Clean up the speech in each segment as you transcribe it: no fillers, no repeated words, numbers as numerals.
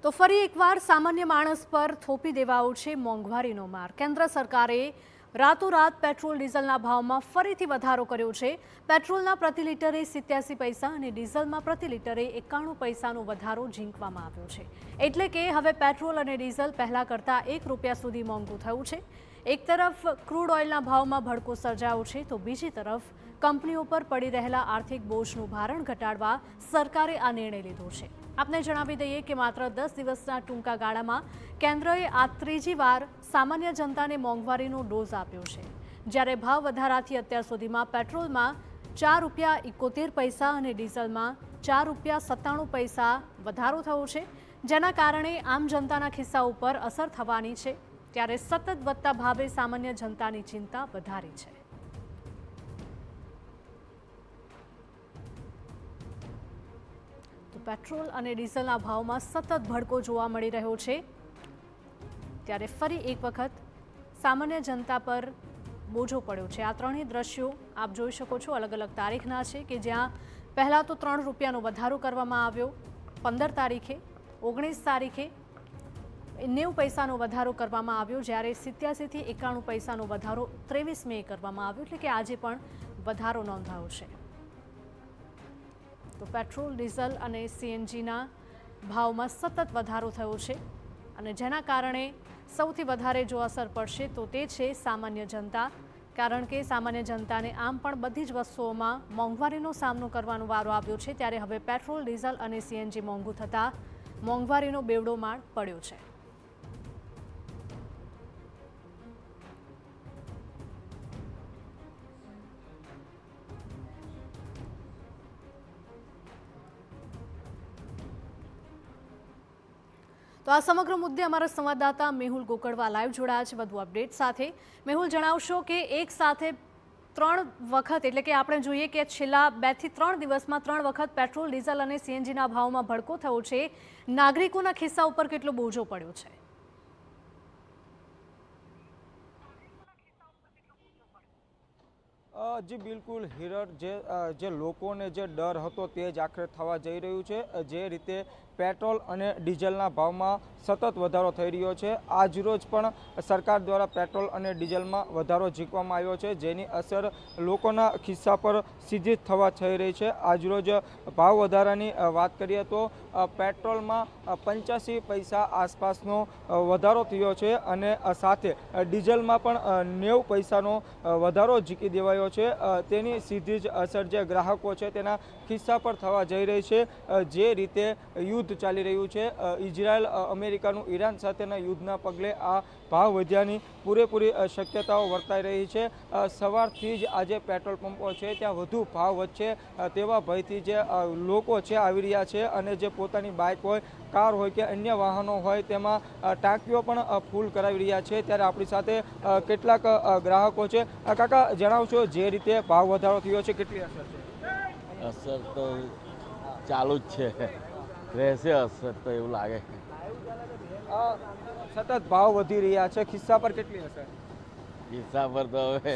તો ફરી એકવાર સામાન્ય માણસ પર થોપી દેવાયો છે મોંઘવારીનો માર। કેન્દ્ર સરકારે રાતોરાત પેટ્રોલ ડીઝલના ભાવમાં ફરીથી વધારો કર્યો છે। પેટ્રોલના પ્રતિ લિટરે 87 પૈસા અને ડીઝલમાં પ્રતિ લિટરે 91 પૈસાનો વધારો ઝીંકવામાં આવ્યો છે। એટલે કે હવે પેટ્રોલ અને ડીઝલ પહેલા કરતાં ₹1 સુધી મોંઘું થયું છે। એક તરફ ક્રૂડ ઓઇલના ભાવમાં ભડકો સર્જાયો છે તો બીજી તરફ કંપનીઓ પર પડી રહેલા આર્થિક બોજનું ભારણ ઘટાડવા સરકારે આ નિર્ણય લીધો છે। આપને જણાવી દઈએ કે માત્ર 10 દિવસના ટૂંકા ગાળામાં કેન્દ્રએ આ ત્રીજી વાર સામાન્ય જનતાને મોંઘવારીનો ડોઝ આપ્યો છે। જ્યારે ભાવ વધારાથી અત્યાર સુધીમાં પેટ્રોલમાં ₹4.71 અને ડીઝલમાં ₹4.97 વધારો થયો છે, જેના કારણે આમ જનતાના ખિસ્સા ઉપર અસર થવાની છે। ત્યારે સતત વધતા ભાવે સામાન્ય જનતાની ચિંતા વધારી છે। પેટ્રોલ અને ડીઝલના ભાવમાં સતત ભડકો જોવા મળી રહ્યો છે। ત્યારે ફરી એક વખત સામાન્ય જનતા પર બોજો પડ્યો છે। આ ત્રણેય દ્રશ્યો આપ જોઈ શકો છો, અલગ અલગ તારીખના છે કે જ્યાં પહેલાં તો ₹3નો વધારો કરવામાં આવ્યો 15 તારીખે, 19 તારીખે 90 પૈસાનો વધારો કરવામાં આવ્યો, જ્યારે 87 થી 91 પૈસાનો વધારો 23 મે કરવામાં આવ્યો, એટલે કે આજે પણ વધારો નોંધાયો છે। તો પેટ્રોલ, ડીઝલ અને સીએનજીના ભાવમાં સતત વધારો થયો છે અને જેના કારણે સૌથી વધારે જો અસર પડશે તો તે છે સામાન્ય જનતા। કારણ કે સામાન્ય જનતાને આમ પણ બધી જ વસ્તુઓમાં મોંઘવારીનો સામનો કરવાનો વારો આવ્યો છે। ત્યારે હવે પેટ્રોલ, ડીઝલ અને સીએનજી મોંઘું થતાં મોંઘવારીનો બેવડો માળ પડ્યો છે। તો આ સમગ્ર મુદ્દે અમારા સંવાદદાતા મેહુલ ગોકળવા લાઈવ જોડાયા છે વધુ અપડેટ સાથે। મેહુલ, જણાવશો કે એક સાથે 3 વખત, એટલે કે આપણે જોઈએ કે છેલ્લા 2 થી 3 દિવસમાં 3 વખત પેટ્રોલ, ડીઝલ અને સીએનજીના ભાવમાં ભડકો થયો છે। નાગરિકોના ખિસ્સા ઉપર કેટલો બોજો પડ્યો છે? જી બિલકુલ હિરર, જે લોકોને જે ડર હતો તે જ આખરે થવા જઈ રહ્યું છે। જે રીતે પેટ્રોલ અને ડીઝલના ભાવમાં સતત વધારો થઈ રહ્યો છે, આજરોજ પણ સરકાર દ્વારા પેટ્રોલ અને ડીઝલમાં વધારો ઝીંકવામાં આવ્યો છે, જેની અસર લોકોના ખિસ્સા પર સીધી જ થવા થઈ રહી છે। આજરોજ ભાવ વધારાની વાત કરીએ તો પેટ્રોલમાં 85 પૈસા આસપાસનો વધારો થયો છે અને સાથે ડીઝલમાં પણ 90 પૈસાનો વધારો ઝીંકી દેવાયો છે। તેની સીધી જ અસર જે ગ્રાહકો છે તેના ખિસ્સા પર થવા જઈ રહી છે। જે રીતે યુદ્ધ ચાલી રહ્યું છે, ઇઝરાયલ અમેરિકાનું ઈરાન સાથેના યુદ્ધના પગલે આ ભાવ વધ્યાની પૂરેપૂરી શક્યતાઓ વર્તાઈ રહી છે। સવારથી જ આજે પેટ્રોલ પંપો છે ત્યાં વધુ ભાવ વધશે તેવા ભયથી જે લોકો છે આવી રહ્યા છે અને જે પોતાની બાઇક હોય, કાર હોય કે અન્ય વાહનો હોય તેમાં ટાંકીઓ પણ ફૂલ કરાવી રહ્યા છે। ત્યારે આપણી સાથે કેટલાક ગ્રાહકો છે। કાકા, જણાવશો જે રીતે ભાવ વધારો થયો છે કેટલી અસર છે? અસર તો ચાલુ જ છે, રહેશે અસર તો એવું લાગે। સતત ભાવ વધી રહ્યા છે, ખિસ્સા પર કેટલી અસર? ખિસ્સા પર તો હવે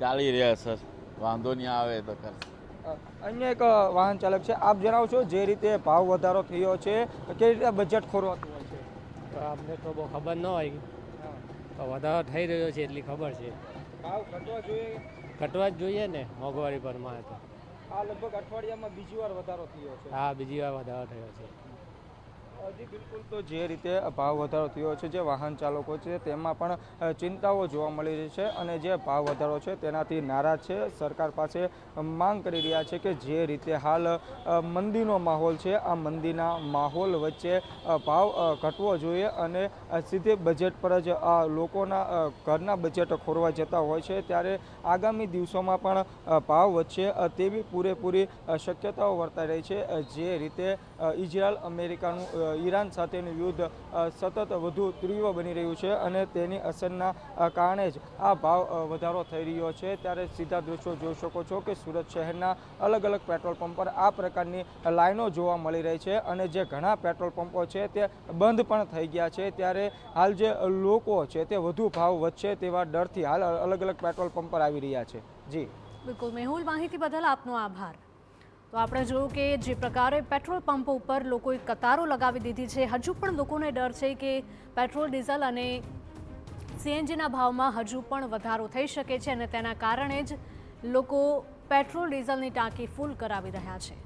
ચાલી રહ્યા અસર, વાંધો નહીં આવે તો કરશે। અન્ય એક વાહન ચાલક છે, આપ જણાવશો જે રીતે ભાવ વધારો થયો છે કેવી રીતે બજેટ ખોરવાતું હોય છે? તો અમને તો બહુ ખબર ન હોય, તો વધારો થઈ રહ્યો છે એટલી ખબર છે। ભાવ ઘટવા જોઈએ? ઘટવા જ જોઈએ ને, મોંઘવારી પ્રમાણે તો। આ લગભગ અઠવાડિયામાં બીજી વાર વધારો થયો છે। હા, બીજી વાર વધારો થયો છે। જી બિલકુલ, તો જે રીતે ભાવ વધારો થયો છે, જે વાહન ચાલકો છે તેમાં પણ ચિંતાઓ જોવા મળી રહી છે અને જે ભાવ વધારો છે તેનાથી નારાજ છે। સરકાર પાસે માંગ કરી રહ્યા છે કે જે રીતે હાલ મંદીનો માહોલ છે, આ મંદીના માહોલ વચ્ચે ભાવ ઘટવો જોઈએ અને સીધે બજેટ પર જ આ લોકોના ઘરના બજેટ ખોરવા જતા હોય છે। ત્યારે આગામી દિવસોમાં પણ ભાવ વધશે તેવી પૂરેપૂરી શક્યતાઓ વર્તાઈ રહી છે। જે રીતે ઇઝરાયલ અમેરિકાનું ઈરાન સાથેનું યુદ્ધ સતત વધુ તીવ્ર બની રહ્યું છે અને તેની અસરના કારણે જ આ ભાવ વધારો થઈ રહ્યો છે। ત્યારે સીધા દ્રશ્યો જોઈ શકો છો કે સુરત શહેરના અલગ અલગ પેટ્રોલ પંપ પર આ પ્રકારની લાઈનો જોવા મળી રહી છે અને જે ઘણા પેટ્રોલ પંપો છે તે બંધ પણ થઈ ગયા છે। ત્યારે હાલ જે લોકો છે તે વધુ ભાવ વધશે તેવા ડરથી હાલ અલગ અલગ પેટ્રોલ પંપ પર આવી રહ્યા છે। જી બિલકુલ મેહુલ, માહિતી બદલ આપનો આભાર। તો આપણે જોયું કે જે પ્રકારે પેટ્રોલ પંપ ઉપર લોકોએ કતારો લગાવી દીધી છે, હજુ પણ લોકોને ડર છે કે પેટ્રોલ ડીઝલ અને સીએનજીના ભાવમાં હજુ પણ વધારો થઈ શકે છે અને તેના કારણે જ લોકો પેટ્રોલ ડીઝલની ટાંકી ફૂલ કરાવી રહ્યા છે.